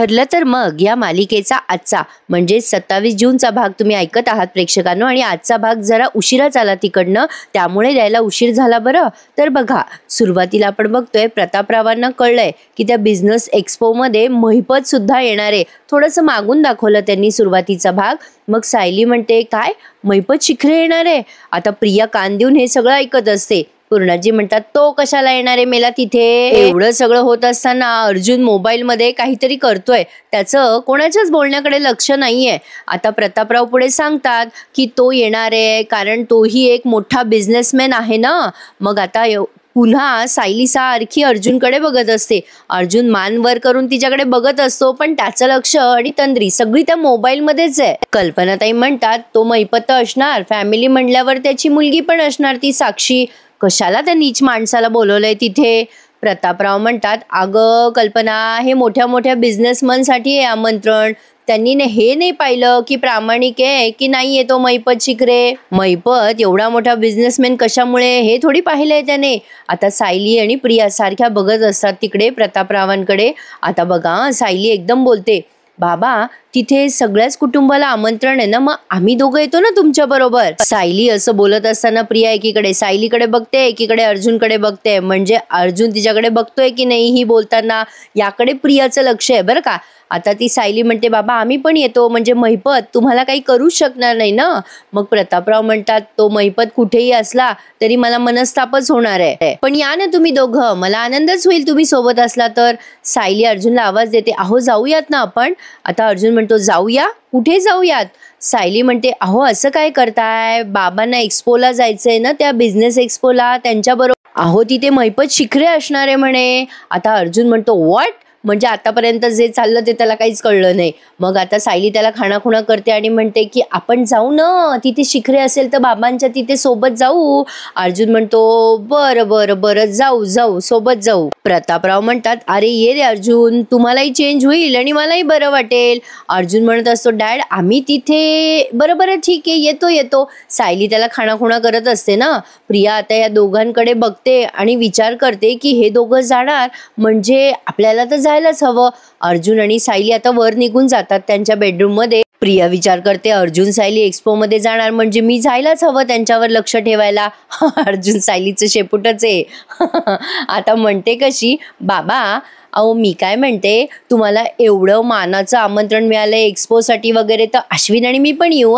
ठरलं तर मग या मालिकेचा आजचा म्हणजे 27 जूनचा भाग तुम्ही ऐकत आहात प्रेक्षकांनो, आणि आजचा भाग जरा उशिराच आला तिकडनं, त्यामुळे द्यायला उशीर झाला बरं. तर बघा, सुरुवातीला आपण बघतोय प्रतापरावांना कळलंय की त्या बिझनेस एक्सपोमध्ये महिपत सुद्धा येणार आहे. थोडंसं मागून दाखवलं त्यांनी सुरुवातीचा भाग. मग सायली म्हणते, काय महिपत शिखरे येणार आहे? आता प्रिया कान देऊन हे सगळं ऐकत असते. पूर्णाजी म्हणतात, तो कशाला येणार आहे मेला तिथे? एवढं सगळं होत असताना अर्जुन मोबाईल मध्ये काहीतरी करतोय, त्याचं कोणाच्याच बोलण्याकडे लक्ष नाहीये. आता प्रतापराव पुढे सांगतात की तो येणार आहे कारण तोही एक मोठा बिझनेसमॅन आहे ना. मग आता पुन्हा सायली सारखी अर्जुनकडे बघत असते. अर्जुन मान वर करून तिच्याकडे बघत असतो, पण त्याचं लक्ष आणि तंद्री सगळी त्या मोबाईल मध्येच आहे. कल्पनाताई म्हणतात, तो महिपत असणार, फॅमिली म्हणल्यावर त्याची मुलगी पण असणार ती साक्षी, कशाला त्या नीच माणसाला बोलवलंय तिथे? प्रतापराव म्हणतात, अगं कल्पना, हे मोठ्या मोठ्या बिझनेसमनसाठी आहे आमंत्रण. त्यांनी हे नाही पाहिलं की प्रामाणिक आहे की नाही आहे तो महिपत शिखरे. महिपत एवढा मोठा बिझनेसमॅन कशामुळे हे थोडी पाहिलंय त्याने. आता सायली आणि प्रिया सारख्या बघत असतात तिकडे प्रतापरावांकडे. आता बघा, सायली एकदम बोलते, बाबा तिथे सगळ्याच कुटुंबाला आमंत्रण आहे ना, मग आम्ही दोघं येतो ना तुमच्या बरोबर. सायली असं बोलत असताना प्रिया एकीकडे सायलीकडे बघते, एकीकडे अर्जुनकडे बघते. म्हणजे अर्जुन तिच्याकडे बघतोय की नाही ही बोलताना, याकडे प्रियाचं लक्ष आहे बरं का. आता ती सायली म्हणते, बाबा आम्ही पण येतो, म्हणजे महिपत तुम्हाला काही करूच शकणार नाही ना. मग प्रतापराव म्हणतात, तो महिपत कुठेही असला तरी मला मनस्तापच होणार आहे, पण या ना तुम्ही दोघं, मला आनंदच होईल तुम्ही सोबत असला तर. सायली अर्जुनला आवाज देते, अहो जाऊयात ना आपण. आता अर्जुन म्हणतो, जाऊया? कुठे जाऊयात? सायली म्हणते, अहो असं काय करताय, बाबांना एक्सपोला जायचंय ना, त्या बिझनेस एक्सपोला, त्यांच्या बरोबर. अहो तिथे महिपत शिखरे असणार आहे म्हणे. आता अर्जुन म्हणतो, व्हॉट? म्हणजे आतापर्यंत जे चाललं ते त्याला काहीच कळलं नाही. मग आता सायली त्याला खाणाखुणा करते आणि म्हणते की आपण जाऊ ना, तिथे शिखरे असेल तर बाबांच्या तिथे सोबत जाऊ. अर्जुन म्हणतो, बरं बरं बरं, जाऊ जाऊ, सोबत जाऊ. प्रतापराव म्हणतात, अरे ये रे अर्जुन, तुम्हालाही चेंज होईल आणि मलाही बरं वाटेल. अर्जुन म्हणत असतो, डॅड आम्ही तिथे, बरं बरं ठीक आहे, येतो येतो. सायली त्याला खाणाखुणा करत असते ना. प्रिया आता या दोघांकडे बघते आणि विचार करते की हे दोघं जाणार म्हणजे आपल्याला तर जायलाच हवं. अर्जुन आणि सायली आता वर निघून जातात त्यांच्या बेडरूम मध्ये. प्रिया विचार करते, अर्जुन सायली एक्सपो मध्ये जाणार म्हणजे मी जायलाच हवं त्यांच्यावर लक्ष ठेवायला. अर्जुन सायलीचं शेपूटच आहे. आता म्हणते कशी, बाबा अहो मी काय म्हणते, तुम्हाला एवढं मानाचं आमंत्रण मिळालंय एक्सपोसाठी वगैरे, तर अश्विन आणि मी पण येऊ.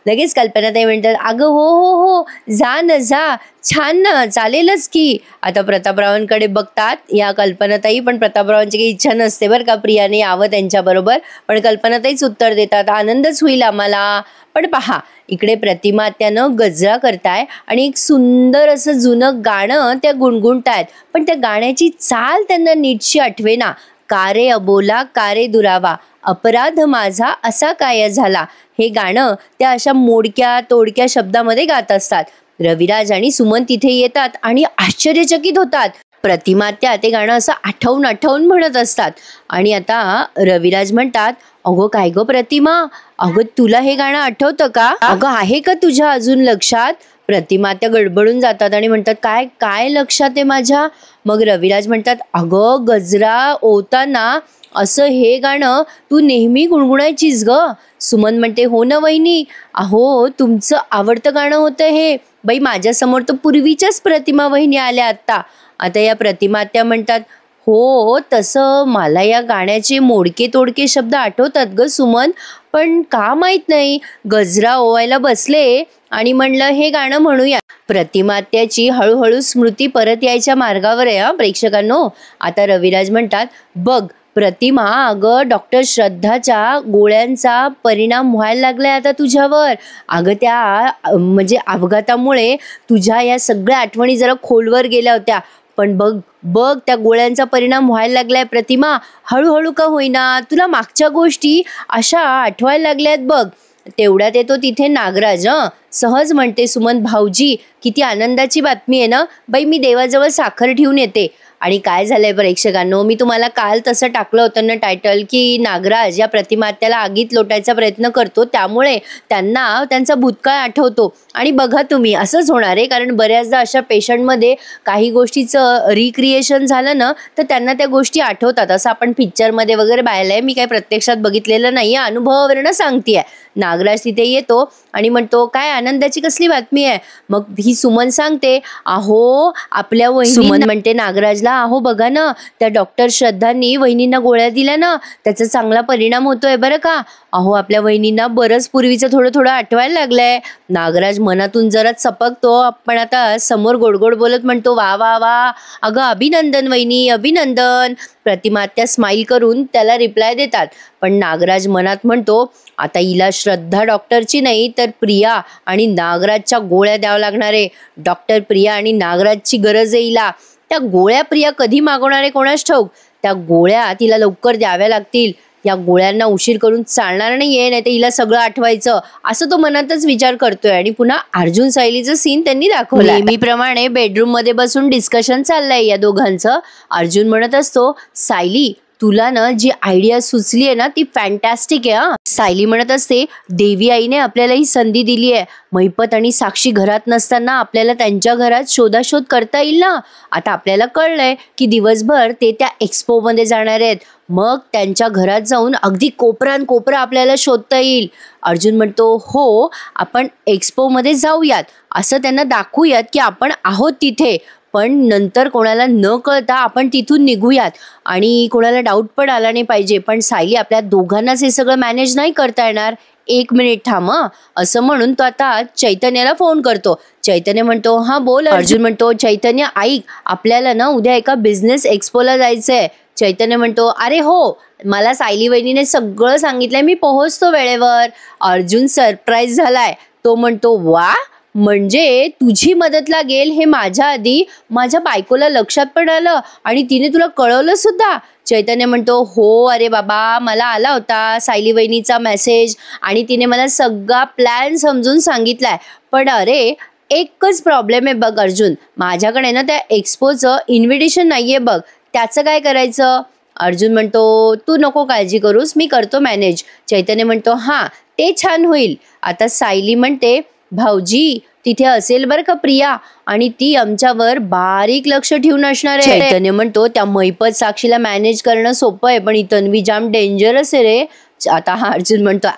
लगेच कल्पनाताई म्हणतात, अगं हो हो हो, जा ना जा, छान ना, चालेलच की. आता प्रतापरावांकडे बघतात या कल्पनाताई, पण प्रतापरावांची काही इच्छा नसते बरं का प्रियाने यावं त्यांच्याबरोबर. पण कल्पनाताईच उत्तर देतात, आनंदच होईल आम्हाला. पण पहा, इकडे प्रतिमा त्यानं गजरा करताय आणि एक सुंदर असं जुनं गाणं त्या गुणगुणतायत, पण त्या गाण्याची चाल त्यांना नीटशी आठवेना. कारे अबोला कारे दुरावा, अपराध माझा असा काय झाला, हे गाणं त्या अशा मोडक्या तोडक्या शब्दामध्ये गात असतात. रविराज आणि सुमन तिथे येतात आणि आश्चर्यचकित होतात. प्रतिमा ते गाणं असं आठवून आठवून म्हणत असतात. आणि आता रविराज म्हणतात, अगो काय गो प्रतिमा, अगं तुला हे गाणं आठवतं का? अगं आहे का तुझ्या अजून लक्षात? प्रतिमा गडबडून जातात आणि म्हणतात, काय काय लक्षात आहे माझ्या? मग रविराज म्हणतात, अगं गजरा ओवताना असं हे गाणं तू नेहमी गुणगुणायचीस ग. सुमन म्हणते, हो ना वहिनी, अहो तुमचं आवडतं गाणं होतं हे. बाई माझ्यासमोर तर पूर्वीच्याच प्रतिमा वहिनी आल्या आता. आता या प्रतिमा म्हणतात, हो तसं मला या गाण्याचे मोडके तोडके शब्द आठवतात ग सुमन, पण का माहित नाही, गजरा ओवायला बसले आणि म्हणलं हे गाणं म्हणूया. प्रतिमात्याची हळूहळू स्मृती परत यायच्या मार्गावर आहे प्रेक्षकांनो. आता रविराज म्हणतात, बघ प्रतिमा, अगं डॉक्टर श्रद्धाच्या गोळ्यांचा परिणाम व्हायला लागलाय आता तुझ्यावर. अगं त्या म्हणजे अपघातामुळे तुझ्या या सगळ्या आठवणी जरा खोलवर गेल्या होत्या, पण बघ बघ त्या गोळ्यांचा परिणाम व्हायला लागलाय प्रतिमा. हळूहळू का होईना तुला मागच्या गोष्टी अशा आठवायला लागल्यात बघ. तेवढ्यात येतो तिथे नागराज. सहज म्हणते सुमन, भाऊजी किती आनंदाची बातमी आहे ना बाई, मी देवाजवळ साखर ठेवून येते. आणि काय झालंय प्रेक्षकांनो, मी तुम्हाला काल तसं टाकलं होतं ना टायटल, की नागराज या प्रतिमात्याला आगीत लोटायचा प्रयत्न करतो, त्यामुळे त्यांना त्यांचा भूतकाळ आठवतो. आणि बघा तुम्ही असंच होणार आहे, कारण बऱ्याचदा अशा पेशंटमध्ये काही गोष्टीचं रिक्रिएशन झालं ना तर त्यांना त्या गोष्टी आठवतात. असं आपण पिक्चरमध्ये वगैरे पाहिलंय, मी काही प्रत्यक्षात बघितलेलं नाही, अनुभवावरनं सांगतेय. नागराज तिथे येतो आणि म्हणतो, काय आनंदाची कसली बातमी आहे? मग ही सुमन सांगते, अहो आपल्या सुमन म्हणते नागराजला, अहो बघा ना त्या डॉक्टर श्रद्धांनी वहिनींना गोळ्या दिल्या ना, त्याचा चांगला परिणाम होतोय बरं का. अहो आपल्या वहिनींना बरंच पूर्वीचं थोडं थोडं आठवायला लागलंय. नागराज मनातून जरा चपकतो, पण आता समोर गोडगोड बोलत म्हणतो, वा वा वा, अगं अभिनंदन वहिनी, अभिनंदन. प्रतिमात्या स्माईल करून त्याला रिप्लाय देतात. पण नागराज मनात म्हणतो, आता हिला श्रद्धा डॉक्टरची नाही तर प्रिया आणि नागराजच्या गोळ्या द्यावं लागणार आहे. डॉक्टर प्रिया आणि नागराजची गरज आहे हिला. त्या गोळ्या प्रिया कधी मागवणार आहे कोणास ठाऊक. त्या गोळ्या तिला लवकर द्याव्या लागतील. या गोळ्यांना उशीर करून चालणार नाहीये, नाही तर हिला सगळं आठवायचं, असं तो मनातच विचार करतोय. आणि पुन्हा अर्जुन सायलीचं सीन त्यांनी दाखवलं. नेहमीप्रमाणे बेडरूम मध्ये बसून डिस्कशन चाललंय या दोघांचं. अर्जुन म्हणत असतो, सायली तुला ना जी आयडिया सुचली आहे ना ती फॅन्टॅस्टिक आहे हा. सायली म्हणत असते, देवी आईने आपल्याला ही संधी दिली आहे. महिपत आणि साक्षी घरात नसताना आपल्याला त्यांच्या घरात शोधाशोध करता येईल ना. आता आपल्याला कळलंय की दिवसभर ते त्या एक्सपो मध्ये जाणार आहेत, मग त्यांच्या घरात जाऊन अगदी कोपरान कोपरा आपल्याला शोधता येईल. अर्जुन म्हणतो, हो आपण एक्सपो मध्ये जाऊयात, असं त्यांना दाखवूयात की आपण आहोत तिथे, पण नंतर कोणाला न कळता आपण तिथून निघूयात आणि कोणाला डाऊट पण आला नाही पाहिजे. पण सायली आपल्या दोघांनाच हे सगळं मॅनेज नाही करता येणार, 1 मिनिट थांब असं म्हणून तो आता चैतन्याला फोन करतो. चैतन्य म्हणतो, हा बोल. अर्जुन म्हणतो, चैतन्य ऐक, आपल्याला ना उद्या एका बिझनेस एक्सपोला जायचंय. चैतन्य म्हणतो, अरे हो, मला सायली वहिनीने सगळं सांगितलंय, मी पोहोचतो वेळेवर. अर्जुन सरप्राईज झालाय. तो म्हणतो, वा, म्हणजे तुझी मदत लागेल हे माझ्या आधी माझ्या बायकोला लक्षात पण आलं आणि तिने तुला कळवलं सुद्धा. चैतन्य म्हणतो, हो अरे बाबा, मला आला होता सायली वहिनीचा मेसेज आणि तिने मला सगळा प्लॅन समजून सांगितलाय. पण अरे एकच प्रॉब्लेम आहे बघ अर्जुन, माझ्याकडे ना त्या एक्सपोचं इन्व्हिटेशन नाहीये बघ, त्याचं काय करायचं? अर्जुन म्हणतो, तू नको काळजी करूस, मी करतो मॅनेज. चैतन्य म्हणतो, हां ते छान होईल. आता सायली म्हणते, भाऊजी तिथे असेल बरं का प्रिया, आणि ती आमच्यावर बारीक लक्ष ठेवून असणार आहे. चैतन्य म्हणतो, त्या महिपत साक्षीला मॅनेज करणं सोपं आहे, पण ही तन्वी जाम डेंजरस आहे रे. आता हा अर्जुन म्हणतो,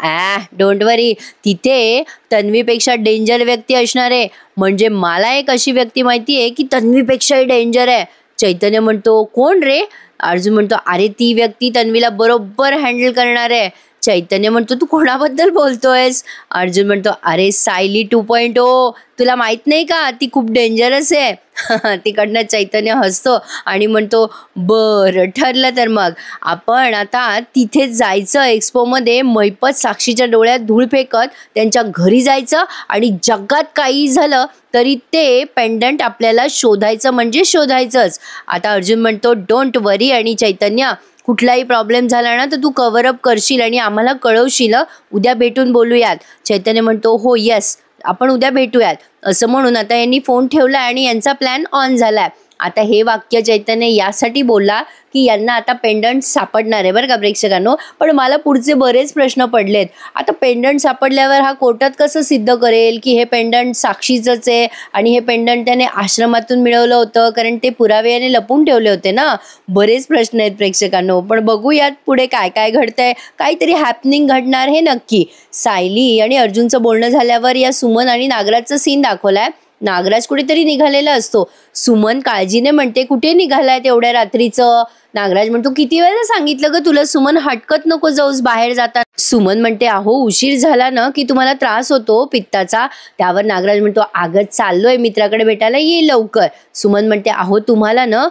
डोंट वरी, तिथे तन्वीपेक्षा डेंजर व्यक्ती असणार आहे. म्हणजे मला एक अशी व्यक्ती माहिती आहे की तन्वीपेक्षाही डेंजर आहे. चैतन्य म्हणतो, कोण रे? अर्जुन म्हणतो, अरे ती व्यक्ती तन्वीला बरोबर हँडल करणार आहे. चैतन्य म्हणतो, तू कोणाबद्दल बोलतोयस? अर्जुन म्हणतो, अरे सायली 2.0, तुला माहित नाही का, ती खूप डेंजरस आहे. तिकडनं चैतन्य हसतो आणि म्हणतो, बरं ठरलं, तर मग आपण आता तिथे जायचं एक्सपोमध्ये, महिपत साक्षीच्या डोळ्यात धूळ फेकत त्यांच्या घरी जायचं आणि जगात काही झालं तरी ते पेंडंट आपल्याला शोधायचं म्हणजे शोधायचंच. आता अर्जुन म्हणतो, डोंट वरी, आणि चैतन्य कुठलाही प्रॉब्लेम झाला ना तर तू कव्हर अप करशील आणि आम्हाला कळवशील, उद्या भेटून बोलूयात. चैतन्य म्हणतो, हो येस, आपण उद्या भेटूयात. असं म्हणून आता यांनी फोन ठेवला आणि यांचा प्लॅन ऑन झालाय. आता हे वाक्य चैतन्य यासाठी बोलला की यांना आता पेंडंट सापडणार आहे बरं का प्रेक्षकांनो. पण मला पुढचे बरेच प्रश्न पडलेत. आता पेंडंट सापडल्यावर हा कोर्टात कसं सिद्ध करेल की हे पेंडंट साक्षीचंच आहे आणि हे पेंडंट त्याने आश्रमातून मिळवलं होतं, कारण ते पुरावे याने लपून ठेवले होते ना. बरेच प्रश्न आहेत प्रेक्षकांनो, पण बघूयात पुढे काय काय घडतंय. काहीतरी हॅपनिंग घडणार हे नक्की. सायली आणि अर्जुनचं बोलणं झाल्यावर या सुमन आणि नागराजचं सीन दाखवलाय. नागराज कुठेतरी निघालेला असतो. सुमन काळजीने म्हणते, कुठे निघालाय तेवढ्या रात्रीचं? नागराज म्हणतो, किती वेळा सांगितलं ग तुला सुमन, हटकत नको जाऊस बाहेर जाता. सुमन म्हणते, अहो उशीर झाला ना की तुम्हाला त्रास होतो पित्ताचा. त्यावर नागराज म्हणतो, अगं चाललोय मित्राकडे भेटायला, ये लवकर. सुमन म्हणते, अहो तुम्हाला ना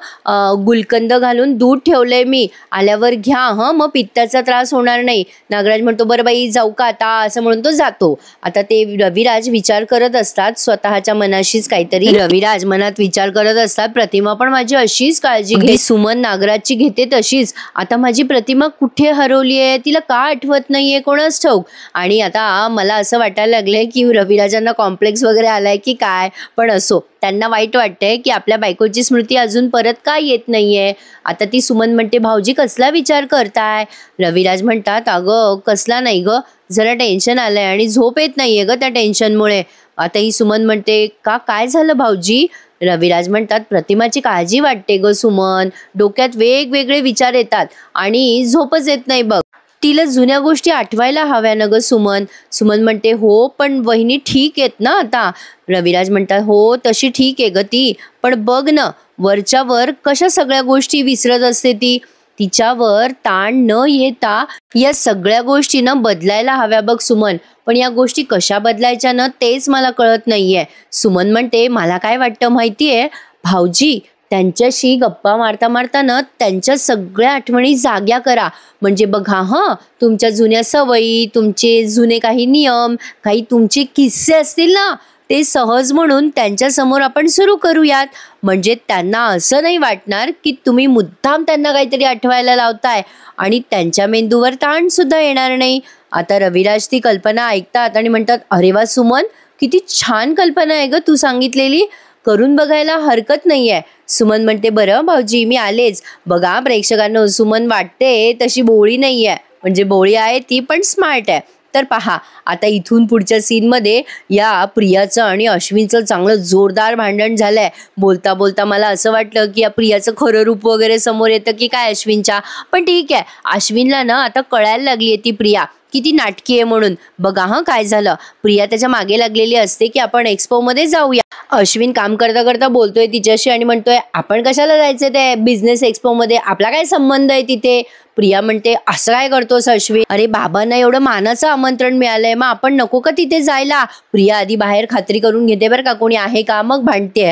गुलकंद घालून दूध ठेवलंय मी, आल्यावर घ्या मग पित्ताचा त्रास होणार नाही. नागराज म्हणतो, बरं बाई जाऊ का आता, असं म्हणून तो जातो. आता ते रविराज विचार करत असतात स्वतःच्या मनाशीच काहीतरी. रविराज मनात विचार करत असतात, प्रतिमा पण माझी अशीच काळजी घे. सुमन नागराज विचाराची घेते तशीच. आता माझी प्रतिमा कुठे हरवली आहे, तिला का आठवत नाहीये कोणास ठाऊक. आणि आता मला असं वाटायला लागलंय की रविराजांना कॉम्प्लेक्स वगैरे आलाय की काय, पण असो, त्यांना वाईट वाटतंय की आपल्या बायकोची स्मृती अजून परत का येत नाहीये. आता ती सुमन म्हणते, भाऊजी कसला विचार करताय. रविराज म्हणतात, अगं कसला नाही ग, जरा टेन्शन आलंय आणि झोप येत नाहीये ग त्या टेन्शनमुळे. आता ही सुमन म्हणते, का काय झालं भाऊजी. रविराज म्हणतात, प्रतिमाची काळजी वाटते ग सुमन, डोक्यात वेगवेगळे विचार येतात आणि झोपच येत नाही बघ. तिला जुन्या गोष्टी आठवायला हव्या ना ग सुमन. सुमन म्हणते, हो पण वहिनी ठीक आहेत ना आता. रविराज म्हणतात, हो तशी ठीक आहे ग ती, पण बघ ना वरच्या वर कशा सगळ्या गोष्टी विसरत असते ती. तिच्यावर ताण न येता या सगळ्या गोष्टी न बदलायला हव्या बघ सुमन, पण या गोष्टी कशा बदलायच्या ना तेच मला कळत नाहीये. सुमन म्हणते, मला काय वाटतं माहितीये भाऊजी, त्यांच्याशी गप्पा मारता मारताना त्यांच्या सगळ्या आठवणी जाग्या करा. म्हणजे बघा तुमच्या जुन्या सवयी, तुमचे जुने काही नियम, काही तुमचे किस्से असतील ना, ते सहज म्हणून त्यांच्या समोर आपण सुरू करूयात. म्हणजे त्यांना असं नाही वाटणार की तुम्ही मुद्दाम त्यांना काहीतरी आठवायला लावताय आणि त्यांच्या मेंदूवर ताण सुद्धा येणार नाही. आता रविराज ती कल्पना ऐकतात आणि म्हणतात, अरे वा सुमन, किती छान कल्पना आहे ग तू सांगितलेली, करून बघायला हरकत नाहीये. सुमन म्हणते, बरं भाऊजी मी आलेच. बघा प्रेक्षकांना, सुमन वाटते तशी बोळी नाहीये, म्हणजे बोळी आहे ती पण स्मार्ट आहे. तर पहा आता इथून पुढच्या सीनमध्ये या प्रियाचं आणि अश्विनचं चांगलं जोरदार भांडण झालंय. बोलता बोलता मला असं वाटलं की या प्रियाचं खरं रूप वगैरे समोर येतं की काय अश्विनच्या. पण ठीक आहे, अश्विनला ना आता कळायला लागली आहे ती प्रिया किती नाटकी आहे म्हणून. बघा काय झालं, प्रिया त्याच्या मागे लागलेली असते की आपण एक्सपोमध्ये जाऊया. अश्विन काम करता करता बोलतोय तिच्याशी आणि म्हणतोय, आपण कशाला जायचं ते बिझनेस एक्सपोमध्ये, आपला काय संबंध आहे तिथे. प्रिया म्हणते, असं काय करतोस अश्विन, अरे बाबांना एवढं मानाचं आमंत्रण मिळालंय, मग आपण नको का तिथे जायला. प्रिया आधी बाहेर खात्री करून घेते बरं का कोणी आहे का, मग भांडते.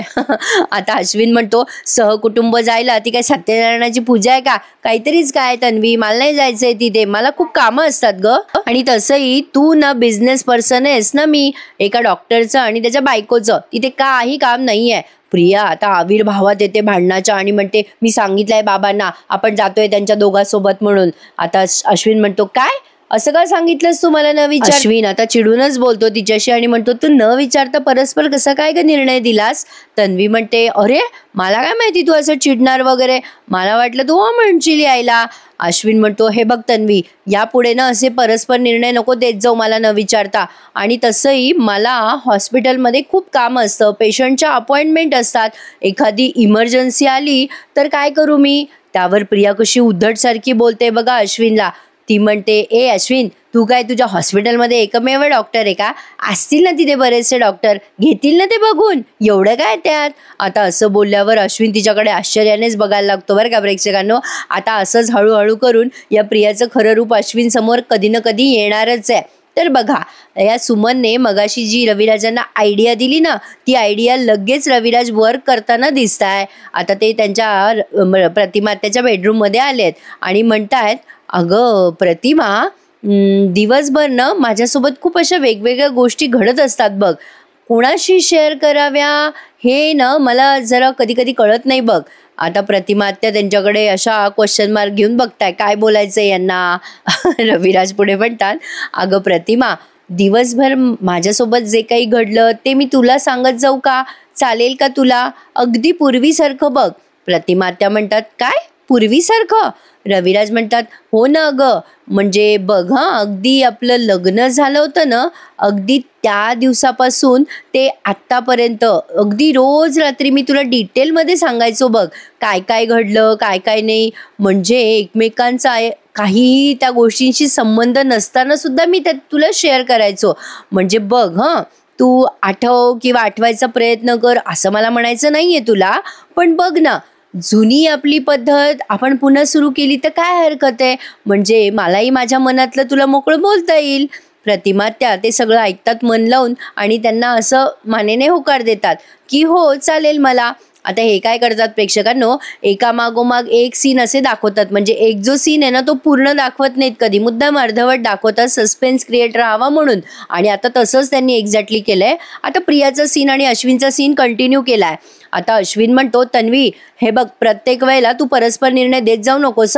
आता अश्विन म्हणतो, सहकुटुंब जायला, ती काय सत्यनारायणाची पूजा आहे का, काहीतरीच काय तन्वी, मला नाही जायचंय तिथे, मला खूप कामं असतात ग. आणि तसंही तू ना बिझनेस पर्सन आहेस ना, मी एका डॉक्टरचं आणि त्याच्या बायकोचं तिथे काही काम नाहीये. प्रिया आता आविर्भावात येते भांडणाच्या आणि म्हणते, मी सांगितलंय बाबांना आपण जातोय त्यांच्या दोघांसोबत म्हणून. आता अश्विन म्हणतो, काय असं का सांगितलंस तू मला न विचार. अश्विन आता चिडूनच बोलतो तिच्याशी आणि म्हणतो, तू न विचारता परस्पर कसा काय ग निर्णय दिलास. तन्वी म्हणते, अरे मला काय माहिती तू असं चिडणार वगैरे, मला वाटलं तू म्हणशील यायला. अश्विन म्हणतो, हे बघ तन्वी, यापुढे ना असे परस्पर निर्णय नको देत जाऊ मला न विचारता. आणि तसंही मला हॉस्पिटलमध्ये खूप काम असतं, पेशंटच्या अपॉइंटमेंट असतात, एखादी इमर्जन्सी आली तर काय करू मी. त्यावर प्रिया कशी उद्धटसारखी बोलते बघा अश्विनला. ती म्हणते, ए अश्विन, तू काय तुझ्या हॉस्पिटलमध्ये एकमेव डॉक्टर आहे का, असतील ना तिथे बरेचसे डॉक्टर, घेतील ना ते बघून, एवढं काय त्यात. आता असं बोलल्यावर अश्विन तिच्याकडे आश्चर्यानेच बघायला लागतो बरं का प्रेक्षकांनो. आता असंच हळूहळू करून या प्रियाचं खरं रूप अश्विन समोर कधी ना कधी येणारच आहे. तर बघा या सुमनने मगाशी जी रविराजांना आयडिया दिली ना, ती आयडिया लगेच रविराज वर्क करताना दिसत आहे. आता ते त्यांच्या प्रतिमात्याच्या बेडरूममध्ये आलेत आणि म्हणतायत, अगं प्रतिमा, दिवसभर ना माझ्यासोबत खूप अशा वेगवेगळ्या गोष्टी घडत असतात बघ, कोणाशी शेअर कराव्या हे ना मला जरा कधी कधी कळत नाही बघ. आता प्रतिमा त्या त्यांच्याकडे अशा क्वेश्चन मार्क घेऊन बघताय, काय बोलायचं यांना. रविराज पुढे म्हणतात, अगं प्रतिमा, दिवसभर माझ्यासोबत जे काही घडलं ते मी तुला सांगत जाऊ का, चालेल का तुला, अगदी पूर्वीसारखं बघ. प्रतिमा त्या म्हणतात, काय पूर्वीसारखं. रविराज म्हणतात, हो ना अगं, म्हणजे बघ अगदी आपलं लग्न झालं होतं ना, अगदी त्या दिवसापासून ते आत्तापर्यंत अगदी रोज रात्री मी तुला डिटेलमध्ये सांगायचो बघ, काय काय घडलं काय काय नाही. म्हणजे एकमेकांचा काहीही त्या गोष्टींशी संबंध नसताना सुद्धा मी त्यात तुला शेअर करायचो. म्हणजे बघ तू आठव किंवा आठवायचा प्रयत्न कर असं मला म्हणायचं नाहीये तुला, पण बघ ना जुनी आपली पद्धत आपण पुन्हा सुरू केली तर काय हरकत आहे, म्हणजे मलाही माझ्या मनातलं तुला मोकळं बोलता येईल. प्रतिमा त्या ते सगळं ऐकतात मन लावून आणि त्यांना असं मानेने होकार देतात की हो चालेल मला. आता हे काय करतात प्रेक्षकांनो, एका मागोमाग एक सीन असे दाखवतात, म्हणजे एक जो सीन आहे ना तो पूर्ण दाखवत नाहीत कधी, मुद्दाम अर्धवट दाखवतात सस्पेन्स क्रिएट राहावा म्हणून. आणि आता तसंच त्यांनी एक्झॅक्टली केलंय. आता प्रियाचा सीन आणि अश्विनचा सीन कंटिन्यू केलाय. आता अश्विन म्हणतो, तन्वी हे बघ, प्रत्येक वेळेला तू परस्पर निर्णय देत जाऊ नकोस.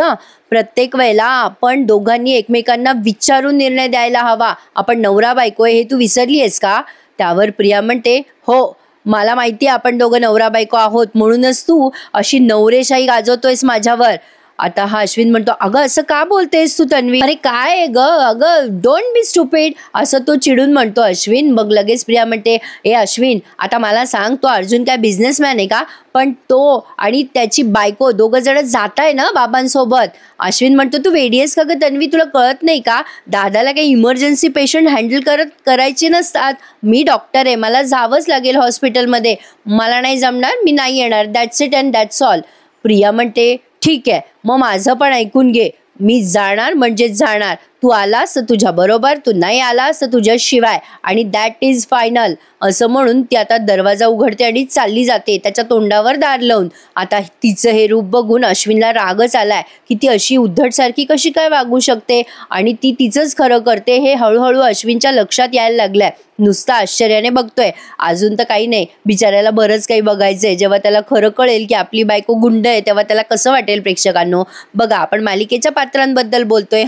प्रत्येक वेळेला आपण दोघांनी एकमेकांना विचारून निर्णय द्यायला हवा. आपण नवरा बायको हे तू विसरली आहेस का? त्यावर प्रिया म्हणते, हो मला माहिती आहे आपण दोघं नवरा बायको आहोत, म्हणूनच तू अशी नवरेशाही गाजवतोयस माझ्यावर. आता हा अश्विन म्हणतो, अगं असं का बोलतेस तू तन्वी, अरे काय ग, अगं डोंट बी स्टुपिड, असं तो चिडून म्हणतो अश्विन. मग लगेच प्रिया म्हणते, ए अश्विन आता मला सांग, तो अर्जुन काय बिझनेसमॅन आहे का? पण तो आणि त्याची बायको दोघं जण जात आहे ना बाबांसोबत. अश्विन म्हणतो, तू वेडी आहेस का ग तन्वी, तुला कळत नाही का? दादाला काही इमर्जन्सी पेशंट हँडल करायचे नसतात. मी डॉक्टर आहे, मला जावंच लागेल हॉस्पिटलमध्ये, मला नाही जमणार, मी नाही येणार, that's it and that's all. Priya म्हणते, ठीक आहे मग माझं पण ऐकून घे, मी जाणार म्हणजे जाणार. तू आलास तर तुझ्या बरोबर, तू नाही आलास तर तुझ्या शिवाय, आणि दॅट इज फायनल. असं म्हणून ती आता दरवाजा उघडते आणि चालली जाते, त्याच्या तोंडावर दार लावून. आता तिचं हे रूप बघून अश्विनला रागच आलाय की ती अशी उद्धटसारखी कशी काय वागू शकते, आणि ती तिचंच खरं करते हे हळूहळू अश्विनच्या लक्षात यायला लागलंय. नुसता आश्चर्याने बघतोय, अजून तर काही नाही, बिचाऱ्याला बरंच काही बघायचंय. जेव्हा त्याला खरं कळेल की आपली बायको गुंड आहे, तेव्हा त्याला कसं वाटेल प्रेक्षकांनो. बघा, आपण मालिकेच्या पात्रांबद्दल बोलतोय.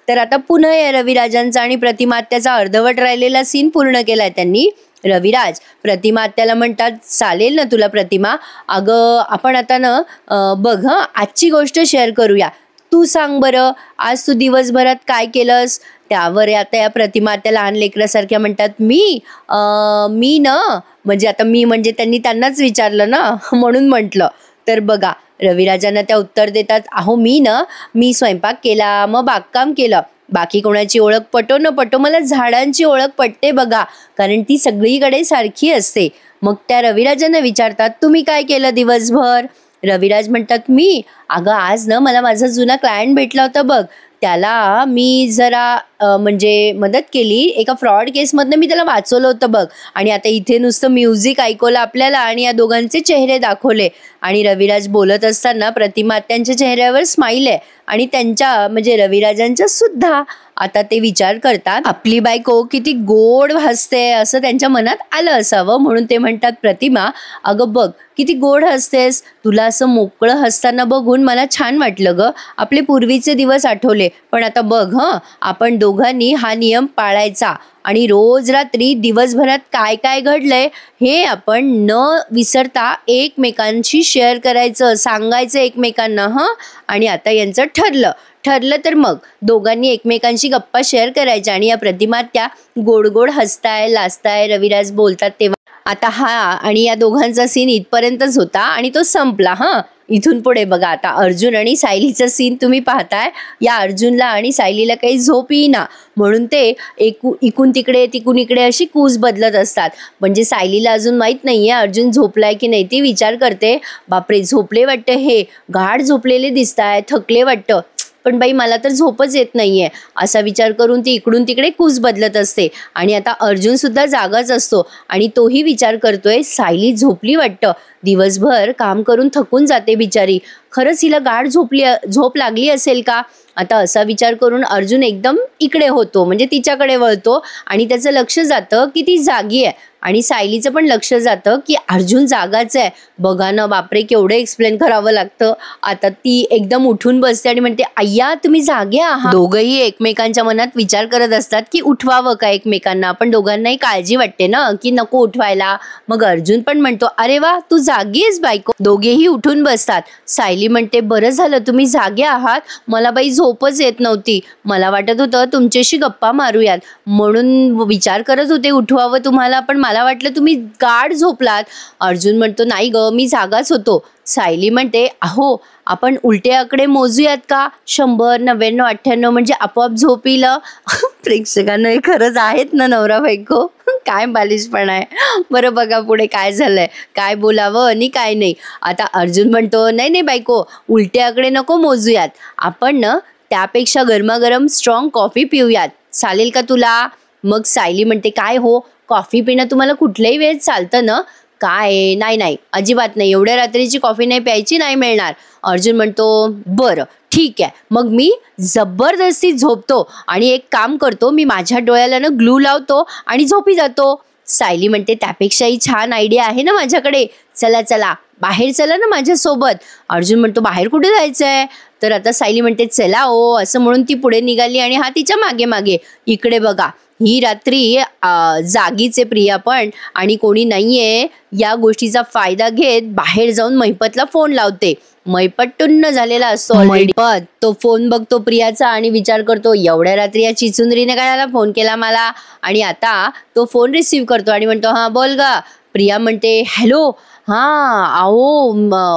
तर आता पुन्हा या रविराजांचा आणि प्रतिमा आत्याचा अर्धवट राहिलेला सीन पूर्ण केलाय त्यांनी. रविराज प्रतिमा आत्याला म्हणतात, चालेल ना तुला प्रतिमा, अगं आपण आता ना बघ आजची गोष्ट शेअर करूया, तू सांग बरं आज तू दिवसभरात काय केलंस. त्यावर आता या प्रतिमा त्या लहान लेकरासारख्या म्हणतात, मी ना, म्हणजे आता मी म्हणजे त्यांनाच विचारलं ना म्हणून म्हटलं. तर बघा रविराजांना त्या उत्तर देतात, अहो मी स्वयंपाक केला, मग बागकाम केलं, बाकी कोणाची ओळख पटो न पटो मला झाडांची ओळख पटते बघा, कारण ती सगळीकडे सारखी असते. मग त्या रविराजांना विचारतात, तुम्ही काय केलं दिवसभर. रविराज म्हणतात, अगं आज ना मला माझा जुना क्लायंट भेटला होता बघ, त्याला मी जरा म्हणजे मदत केली, एका फ्रॉड केसमधनं मी त्याला वाचवलं होतं बघ. आणि आता इथे नुसतं म्युझिक ऐकवलं आपल्याला आणि या दोघांचे चेहरे दाखवले. आणि रविराज बोलत असताना प्रतिमा त्यांच्या चेहऱ्यावर स्माईल आहे आणि त्यांच्या म्हणजे रविराजांच्या सुद्धा. आता ते विचार करतात, आपली बायको किती गोड हसते असं त्यांच्या मनात आलं असावं, म्हणून ते म्हणतात, प्रतिमा अगं बघ किती गोड हसतेस, तुला असं मोकळं हसताना बघून मला छान वाटलं ग, आपले पूर्वीचे दिवस आठवले. पण आता बघ आपण दोघांनी हा नियम पाळायचा आणि रोज रात्री दिवसभरात काय काय घडलंय हे आपण न विसरता एकमेकांशी शेअर करायचं, सांगायचं एकमेकांना. आणि आता यांचं ठरलं तर मग दोघांनी एकमेकांशी गप्पा शेअर करायच्या. आणि या प्रतिमा त्या गोड गोड हसताय, लाजताय, रविराज बोलतात तेव्हा. आता हा आणि या दोघांचा सीन इथपर्यंतच होता आणि तो संपला. इथून पुढे बघा आता अर्जुन आणि सायलीचा सीन तुम्ही पाहताय. या अर्जुनला आणि सायलीला काही झोप येईना म्हणून ते इकून तिकडे तिकून इकडे अशी कूस बदलत असतात. म्हणजे सायलीला अजून माहीत नाहीये अर्जुन झोपलाय की नाही. ती विचार करते, बापरे झोपले वाटतं, हे गाढ झोपलेले दिसताय, थकले वाटतं, पण बाई मला तर झोपच येत नाहीये, असा विचार करून ती इकडून तिकडे कूस बदलत असते. आणि आता अर्जुन सुद्धा जागाच असतो आणि तोही विचार करतोय, सायली झोपली वाटतं, दिवसभर काम करून थकून जाते बिचारी, खरंच हिला गाढ झोप लागली असेल का. आता असा विचार करून अर्जुन एकदम इकडे होतो, म्हणजे तिच्याकडे वळतो आणि त्याचं लक्ष जातं की ती जागी आहे. आणि सायलीचं पण लक्ष जातं की अर्जुन जागाच आहे. बघा ना, बापरे केवढं एक्सप्लेन करावं लागतं. आता ती एकदम उठून बसते आणि म्हणते, अय्या तुम्ही जागे आहात. दोघंही एकमेकांच्या मनात विचार करत असतात की उठवावं का एकमेकांना, पण दोघांनाही काळजी वाटते ना की नको उठवायला. मग अर्जुन पण म्हणतो, अरे वा तू जागी आहेस बायको. दोघेही उठून बसतात. सायली म्हणते, बरं झालं तुम्ही जागे आहात, मला बाई झोपच येत नव्हती, मला वाटत होतं तुमच्याशी गप्पा मारूयात म्हणून विचार करत होते उठवावं तुम्हाला, पण मला वाटलं तुम्ही गाढ झोपलात. अर्जुन म्हणतो, नाही ग मी जागाच होतो. सायली म्हणते, अहो आपण उलटे आकडे मोजूयात का, 100, 99, 98 म्हणजे आपोआप झोप येईल. प्रेक्षकांना हे खरंच आहेत ना नवरा बायको, काय बालिशपणा आहे. बरं बघा पुढे काय झालंय, काय बोलावं आणि काय नाही. आता अर्जुन म्हणतो, नाही बायको उलटे आकडे नको मोजूयात, आपण ना त्यापेक्षा गरमागरम स्ट्रॉंग कॉफी पिऊयात, चालेल का तुला. मग सायली म्हणते, काय हो कॉफी पिणं तुम्हाला कुठल्याही वेळेत चालतं ना, काय नाही नाही अजिबात नाही, एवढ्या रात्रीची कॉफी नाही प्यायची, नाही मिळणार. अर्जुन म्हणतो बरं ठीक आहे, मग मी जबरदस्ती झोपतो आणि एक काम करतो, मी माझ्या डोळ्याला ना ग्लू लावतो आणि झोपी जातो. सायली म्हणते त्यापेक्षाही छान आयडिया आहे ना माझ्याकडे, चला चला बाहेर चला ना माझ्यासोबत. अर्जुन म्हणतो बाहेर कुठे जायचंय? तर आता सायली म्हणते चला ओ, असं म्हणून ती पुढे निघाली आणि हा तिच्या मागे मागे. इकडे बघा, ही रात्री जागीचे प्रिया पण आणि कोणी नाहीये या गोष्टीचा फायदा घेत बाहेर जाऊन महिपतला फोन लावते. महिपत टुन्न झालेला असतो ऑलरेडी. पण तो फोन बघतो प्रियाचा आणि विचार करतो एवढ्या रात्री या चिचुंदरीने काय फोन केला मला. आणि आता तो फोन रिसीव्ह करतो आणि म्हणतो हा बोल गा. प्रिया म्हणते हॅलो, हां अहो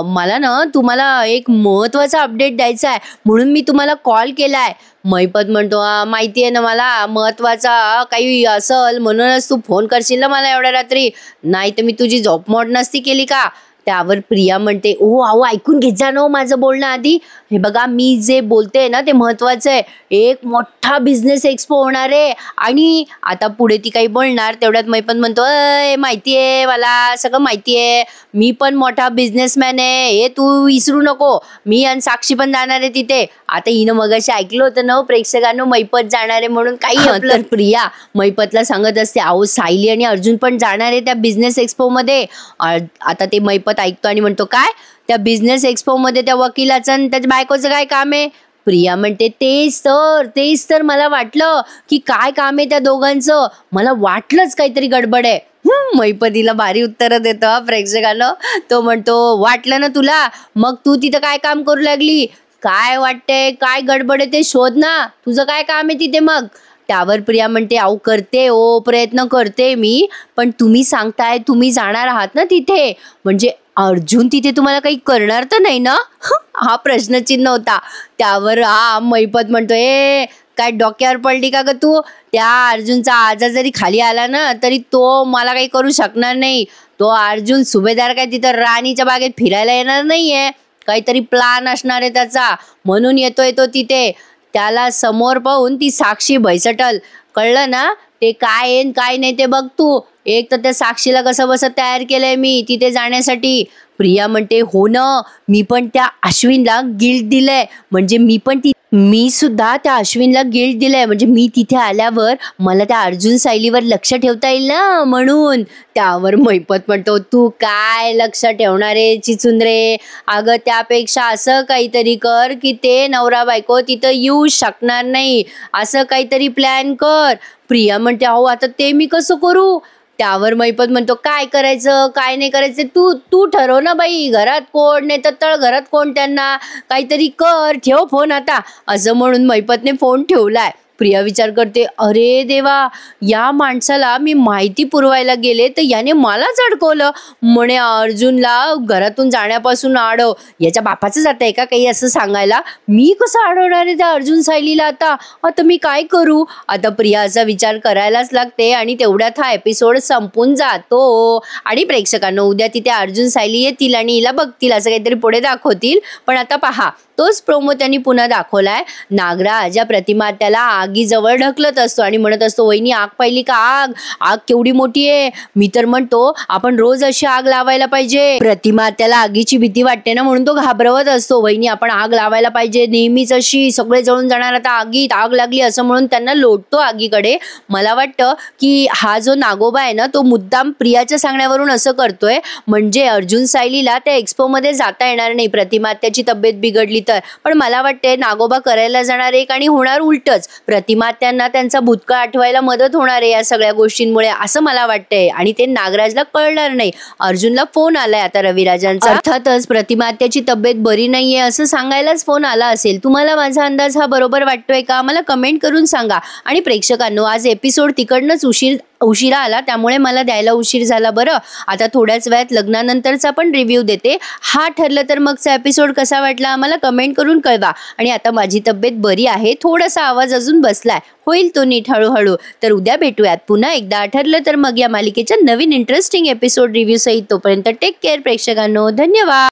मला ना तुम्हाला एक महत्त्वाचा अपडेट द्यायचा आहे म्हणून मी तुम्हाला कॉल केला आहे. महिपत म्हणतो माहिती आहे ना मला महत्त्वाचा काही असल म्हणूनच तू फोन करशील ना मला एवढ्या रात्री, नाही तर मी तुझी झोपमोड नसती केली का. त्यावर प्रिया म्हणते ओ अहो ऐकून घेत जा ना माझं बोलणं आधी. हे बघा मी जे बोलते ना ते महत्त्वाचं आहे, एक मोठा बिझनेस एक्सपो होणार आहे. आणि आता पुढे ती काही बोलणार तेवढ्यात महिपत म्हणतो अय माहिती आहे मला सगळं माहिती आहे, मी पण मोठा बिझनेसमॅन आहे, हे तू विसरू नको, मी आणि साक्षी पण जाणार आहे तिथे. आता हिनं मगाशी ऐकलं होतं ना प्रेक्षकांनो महिपत जाणार आहे म्हणून, काही तर प्रिया महिपतला सांगत असते अहो सायली आणि अर्जुन पण जाणार आहे त्या बिझनेस एक्सपो मध्ये. आता ते महिपत ऐकतो आणि म्हणतो काय त्या बिझनेस एक्सपो मध्ये त्या वकिलाचं आणि त्याच्या बायकोचं काय काम आहे. प्रिया म्हणते तेच तर मला वाटलं की काय काम आहे त्या दोघांचं, मला वाटलंच काहीतरी गडबड आहे. महिपतीला भारी उत्तर देतो प्रेक्षकांना. तो म्हणतो वाटलं ना तुला, मग तू तिथं काय काम करू लागली, काय वाटतंय काय गडबड आहे ते शोध ना, तुझं काय काम आहे तिथे मग. त्यावर प्रिया म्हणते अहो करते ओ प्रयत्न करते मी, पण तुम्ही सांगताय तुम्ही जाणार आहात ना तिथे, म्हणजे अर्जुन तिथे तुम्हाला काही करणार तर नाही ना. हा प्रश्नचिन्ह होता. त्यावर महिपत म्हणतो काय डोक्यावर पडली का ग तू, त्या अर्जुनचा आजा जरी खाली आला ना तरी तो मला काही करू शकणार नाही. तो अर्जुन सुभेदार काय तिथं राणीच्या बागेत फिरायला येणार नाहीये, काहीतरी प्लान असणार आहे त्याचा म्हणून येतोय तो तिथे. त्याला समोर पाहून ती साक्षी भैसटल, कळलं ना ते काय आहे काय नाही ते बघ तू. एक तर त्या साक्षीला कसं बसं तयार केलंय मी तिथे जाण्यासाठी. प्रिया म्हणते हो ना, मी पण त्या अश्विनला गिल्ट दिलंय, म्हणजे मी सुद्धा त्या अश्विनला गिल्ट दिलंय, म्हणजे मी तिथे आल्यावर मला त्या अर्जुन सायलीवर लक्ष ठेवता येईल ना म्हणून. त्यावर महिपत म्हणतो तू काय लक्ष ठेवणार आहे चिचुंद्रे, अगं त्यापेक्षा असं काहीतरी कर की ते नवरा बायको तिथं येऊ शकणार नाही, असं काहीतरी प्लॅन कर. प्रिया म्हणते अहो आता ते मी कसं करू. त्यावर महिपत म्हणतो काय करायचं काय नाही करायचं तू ठरव ना बाई, घरात कोण नाही तर तळ घरात कोण, त्यांना काहीतरी कर, ठेव फोन आता, असं म्हणून महिपतने फोन ठेवलाय. प्रिया विचार करते अरे देवा, या माणसाला मी माहिती पुरवायला गेले तर याने मलाच अडकवलं, म्हणे अर्जुनला घरातून जाण्यापासून अडव. याच्या बापाचं जात आहे का काही असं सांगायला, मी कसं अडवणार आहे त्या अर्जुन सायलीला. आता मी काय करू. आता प्रिया असा विचार करायलाच लागते आणि तेवढ्यात हा एपिसोड संपून जातो. आणि प्रेक्षकांना उद्या तिथे अर्जुन सायली येतील आणि हिला बघतील असं काहीतरी पुढे दाखवतील. पण आता पहा तोच प्रोमो त्यांनी पुन्हा दाखवलाय. नागराज या प्रतिमा त्याला आगीजवळ ढकलत असतो आणि म्हणत असतो वहिनी आग पाहिली का, आग केवढी मोठी आहे, मी तर म्हणतो आपण रोज अशी आग लावायला पाहिजे. प्रतिमा त्याला आगीची भीती वाटते ना म्हणून तो घाबरवत असतो, वहिनी आपण आग लावायला पाहिजे नेहमीच अशी, सगळे जळून जाणार आता आगीत, आग लागली असं म्हणून त्यांना लोटतो आगीकडे. मला वाटतं की हा जो नागोबा आहे ना तो मुद्दाम प्रियाच्या सांगण्यावरून असं करतोय, म्हणजे अर्जुन सायलीला त्या एक्सपो मध्ये जाता येणार नाही प्रतिमा त्याची तब्येत बिघडली तर. पण मला वाटते नागोबा करायला जाणार एक आणि होणार उलटच, प्रतिमा त्यांना त्यांचा भूतकाळ आठवायला मदत होणार आहे या सगळ्या गोष्टींमुळे असं मला वाटतंय. आणि ते नागराजला कळणार नाही. अर्जुनला फोन आलाय आता रविराजांचा, अर्थातच प्रतिमा त्याची तब्येत बरी नाहीये असं सांगायलाच फोन आला असेल. तुम्हाला माझा अंदाज हा बरोबर वाटतोय का मला कमेंट करून सांगा. आणि प्रेक्षकांनो आज एपिसोड तिकडनंच उशिरा आला त्यामुळे मला द्यायला उशीर झाला बरं. आता थोड्याच वेळात लग्नानंतरचा पण रिव्ह्यू देते. हा ठरलं तर मगचा एपिसोड कसा वाटला मला कमेंट करून कळवा. आणि आता माझी तब्येत बरी आहे, थोडासा आवाज अजून बसलाय, होईल तो नीट हळूहळू. तर उद्या भेटूयात पुन्हा एकदा, ठरलं तर मग या मालिकेच्या नवीन इंटरेस्टिंग एपिसोड रिव्ह्यू सहित. तोपर्यंत टेक केअर प्रेक्षकांनो, धन्यवाद.